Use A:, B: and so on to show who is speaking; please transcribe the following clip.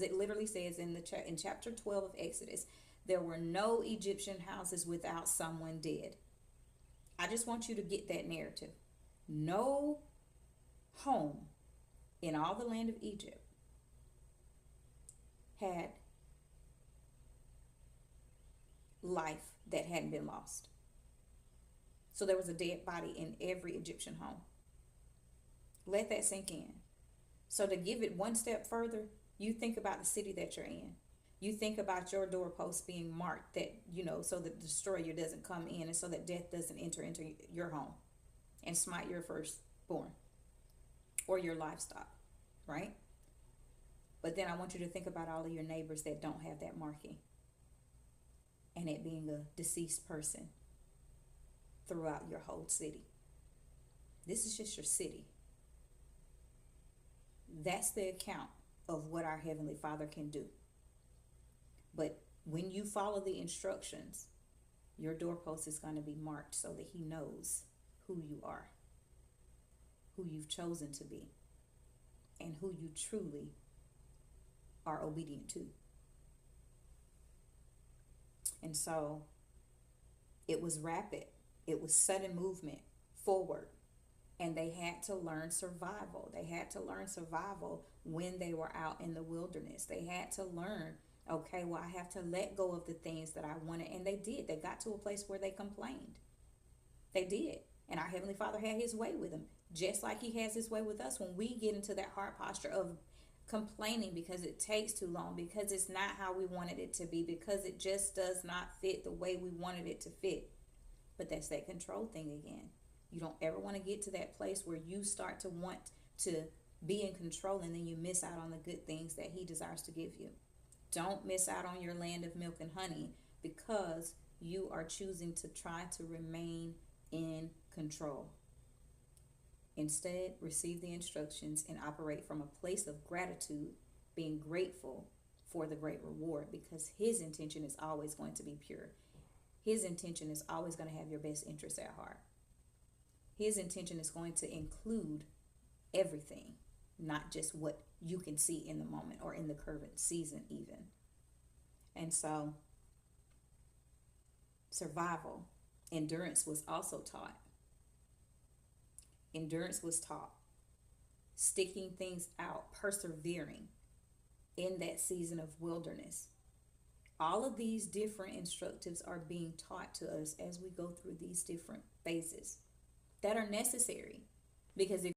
A: houses. It literally says in chapter 12 of Exodus, there were no Egyptian houses without someone dead. I just want you to get that narrative. No home in all the land of Egypt had life that hadn't been lost. So there was a dead body in every Egyptian home. Let that sink in. So to give it one step further, you think about the city that you're in. You think about your doorpost being marked that, so that the destroyer doesn't come in and so that death doesn't enter into your home and smite your firstborn or your livestock, right? But then I want you to think about all of your neighbors that don't have that marking and it being a deceased person throughout your whole city. This is just your city. That's the account of what our Heavenly Father can do. But when you follow the instructions, your doorpost is going to be marked so that He knows who you are, who you've chosen to be, and who you truly are obedient to. And so it was rapid. It was sudden movement forward. And they had to learn survival. They had to learn survival when they were out in the wilderness. They had to learn, okay, well, I have to let go of the things that I wanted. And they did. They got to a place where they complained. They did. And our Heavenly Father had His way with them, just like He has His way with us when we get into that heart posture of complaining because it takes too long, because it's not how we wanted it to be, because it just does not fit the way we wanted it to fit. But that's that control thing again. You don't ever want to get to that place where you start to want to be in control and then you miss out on the good things that He desires to give you. Don't miss out on your land of milk and honey because you are choosing to try to remain in control. Instead, receive the instructions and operate from a place of gratitude, being grateful for the great reward, because His intention is always going to be pure. His intention is always going to have your best interests at heart. His intention is going to include everything, not just what you can see in the moment or in the current season even. And so, survival, endurance was also taught. Endurance was taught. Sticking things out, persevering in that season of wilderness. All of these different instructives are being taught to us as we go through these different phases that are necessary. Because if